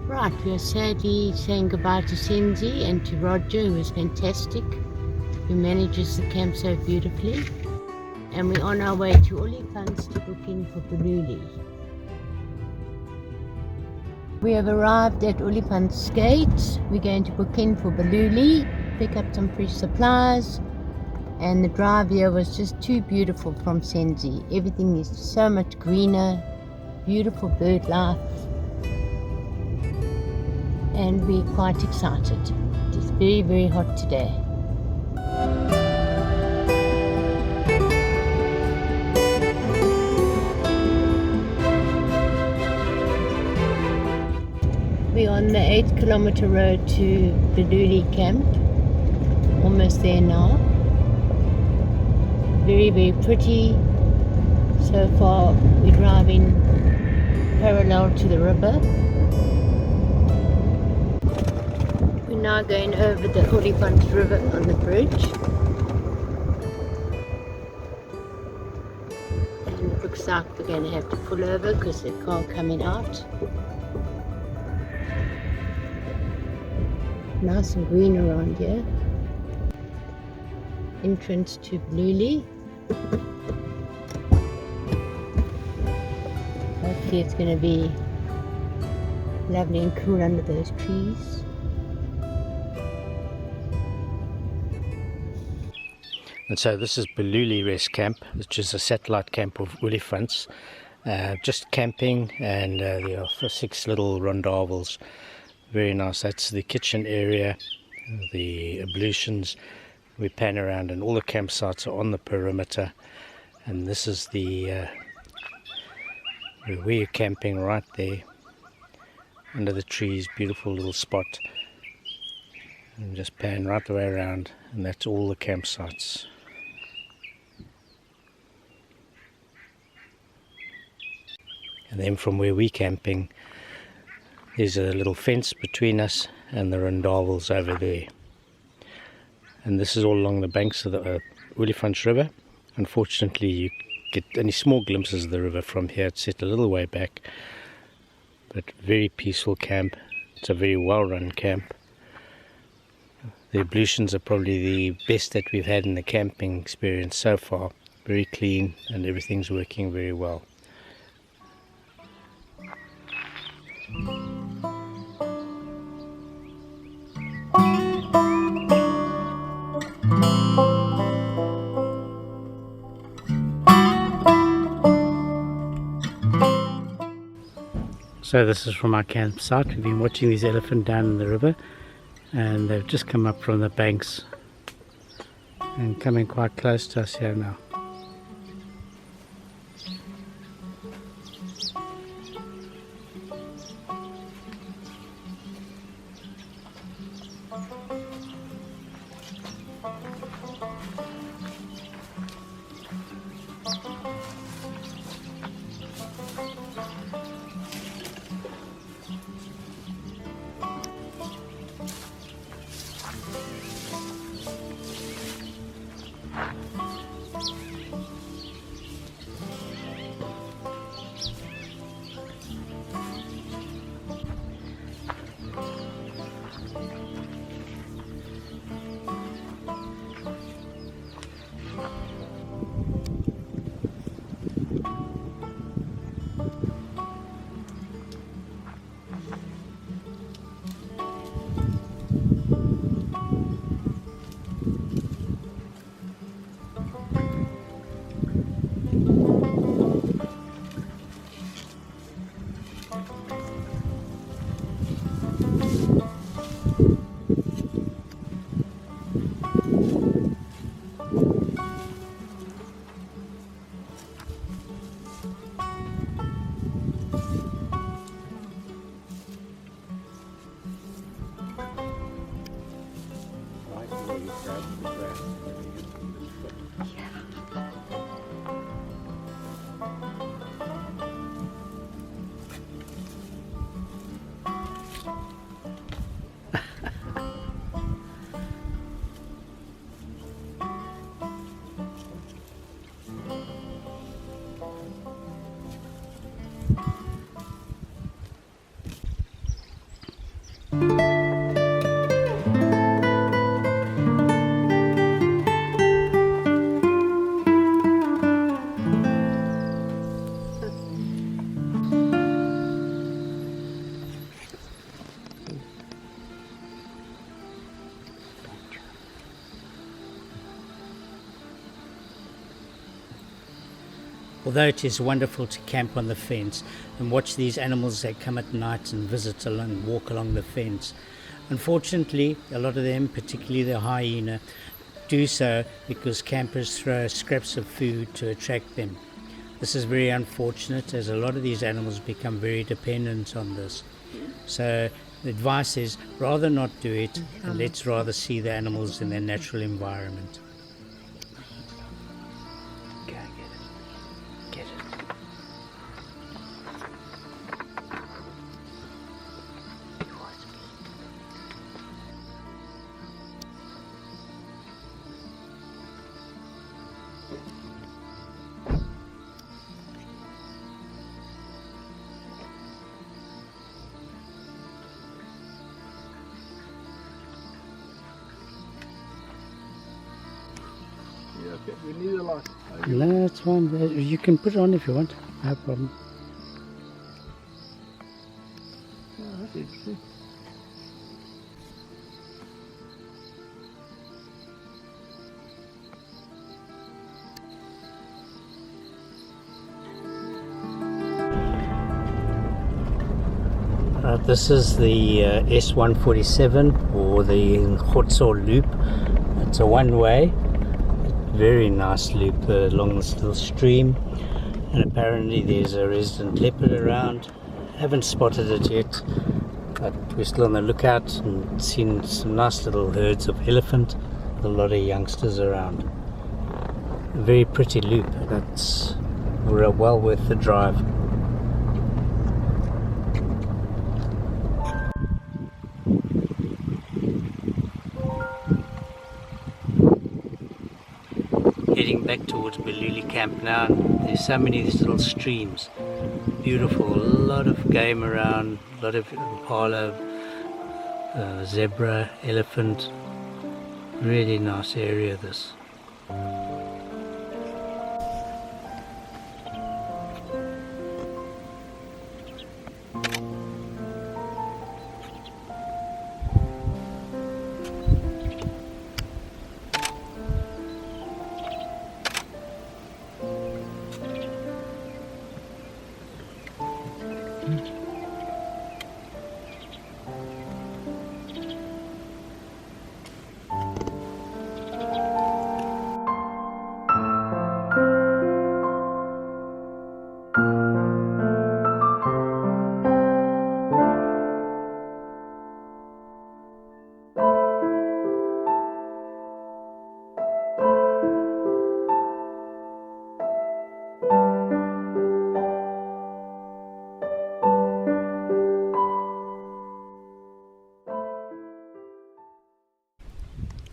Right, we are sadly saying goodbye to Senzi and to Roger, who is fantastic, who manages the camp so beautifully. And we're on our way to Olifants to book in for Balule. We have arrived at Olifants Gate. We're going to book in for Balule, pick up some fresh supplies, and the drive here was just too beautiful from Senzi. Everything is so much greener, beautiful bird life, and we're quite excited. It's very, very hot today. We're on the 8-kilometer road to Balule Camp. Almost there now. Very, very pretty. So far we're driving parallel to the river. We're now going over the Olifants River on the bridge. And it looks like we're going to have to pull over because there's a car coming out. Nice and green around here. Entrance to Balule. Hopefully it's going to be lovely and cool under those trees. And so this is Balule Rest Camp, which is a satellite camp of Olifants. Just camping, and there are 6 little rondavels. Very nice. That's the kitchen area, the ablutions. We pan around and all the campsites are on the perimeter. And this is the where we're camping right there under the trees. Beautiful little spot. And just pan right the way around, and that's all the campsites. And then from where we're camping, there's a little fence between us and the rondavels over there. And this is all along the banks of the Olifants River. Unfortunately, you get only small glimpses of the river from here. It's set a little way back, but very peaceful camp. It's a very well-run camp. The ablutions are probably the best that we've had in the camping experience so far. Very clean, and everything's working very well. So this is from our campsite. We've been watching these elephants down in the river, and they've just come up from the banks and coming quite close to us here now. Although it is wonderful to camp on the fence and watch these animals that come at night and visit and walk along the fence, unfortunately a lot of them, particularly the hyena, do so because campers throw scraps of food to attract them. This is very unfortunate, as a lot of these animals become very dependent on this. So the advice is rather not do it, and let's rather see the animals in their natural environment. Yeah, okay. We need a lot. No, that's fine. You can put it on if you want. No problem. Oh, that's interesting. This is the S147 or the Khotso loop. It's a one-way, very nice loop along this little stream, and apparently there's a resident leopard around. Haven't spotted it yet, but we're still on the lookout and seen some nice little herds of elephant with a lot of youngsters around. A very pretty loop. That's well worth the drive. Heading back towards Balule Camp now, and there's so many of these little streams. Beautiful, a lot of game around, a lot of impala, zebra, elephant. Really nice area this.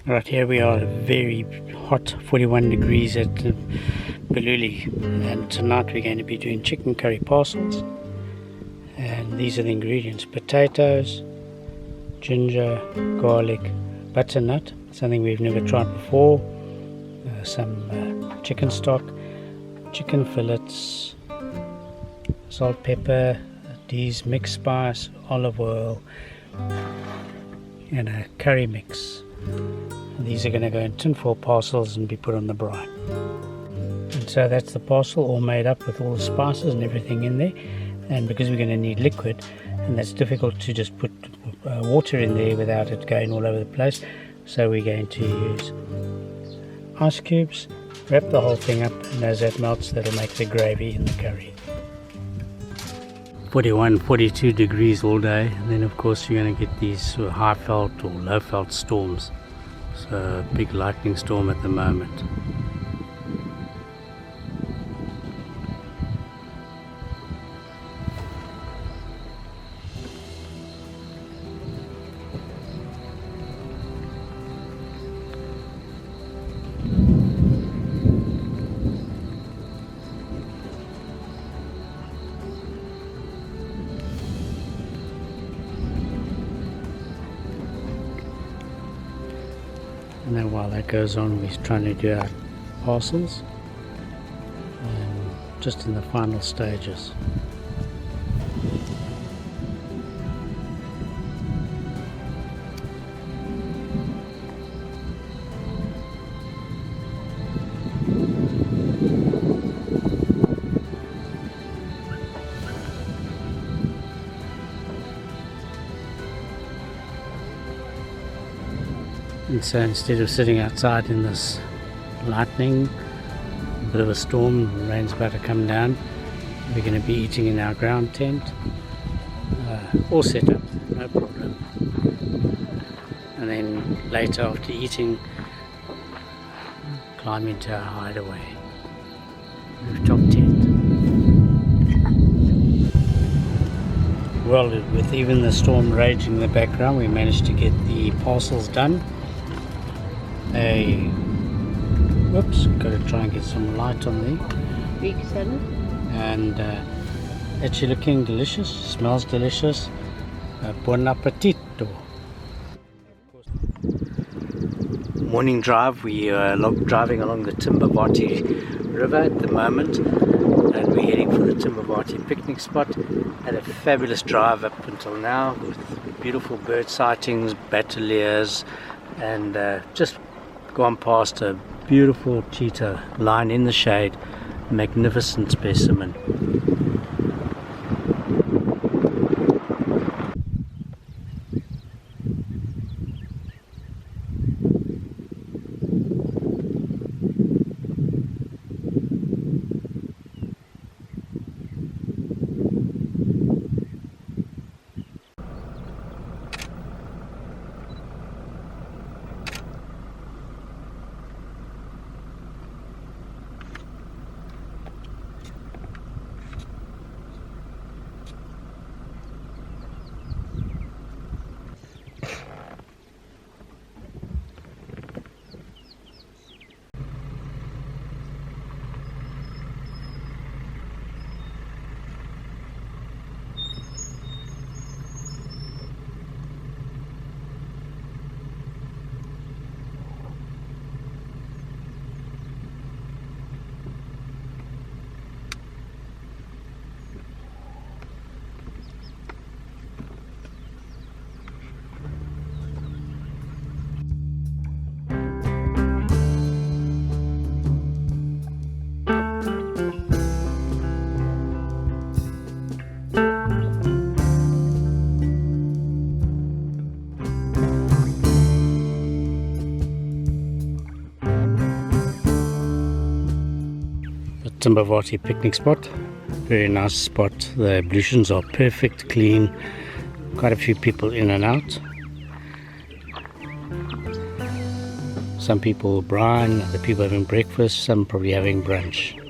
Right, here we are, very hot 41 degrees at Balule, and tonight we're going to be doing chicken curry parcels. And these are the ingredients: potatoes, ginger, garlic, butternut, something we've never tried before, some chicken stock, chicken fillets, salt, pepper, these mixed spice, olive oil, and a curry mix. These are going to go in tinfoil parcels and be put on the brine. And so that's the parcel all made up with all the spices and everything in there. And because we're going to need liquid, and that's difficult to just put water in there without it going all over the place, so we're going to use ice cubes, wrap the whole thing up, and as that melts, that'll make the gravy in the curry. 41, 42 degrees all day, and then of course you're going to get these high felt or low felt storms. So a big lightning storm at the moment. And then while that goes on, we're trying to do our parcels, and just in the final stages. And so instead of sitting outside in this lightning, a bit of a storm, rain's about to come down, we're going to be eating in our ground tent, all set up, no problem. And then later, after eating, climb into our hideaway, rooftop tent. Well, with even the storm raging in the background, we managed to get the parcels done. Whoops, got to try and get some light on there. Greek salad. And actually looking delicious, smells delicious. Buon appetito. Morning drive, we are driving along the Timbavati River at the moment, and we're heading for the Timbavati picnic spot. Had a fabulous drive up until now with beautiful bird sightings, bateleurs, and just gone past a beautiful cheetah lying in the shade, magnificent specimen. Timbavati picnic spot, very nice spot. The ablutions are perfect, clean, quite a few people in and out. Some people brine, other people having breakfast, some probably having brunch.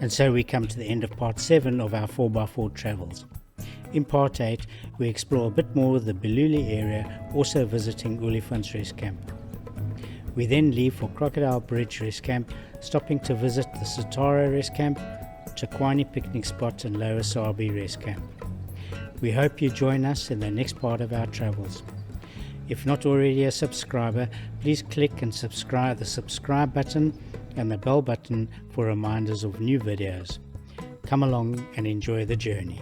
And so we come to the end of part 7 of our 4x4 travels. In part 8 we explore a bit more of the Balule area, also visiting Olifants Rest Camp. We then leave for Crocodile Bridge Rest Camp, stopping to visit the Satara Rest Camp, Chakwani Picnic Spot and Lower Sabi Rest Camp. We hope you join us in the next part of our travels. If not already a subscriber, please click and subscribe the subscribe button and the bell button for reminders of new videos. Come along and enjoy the journey.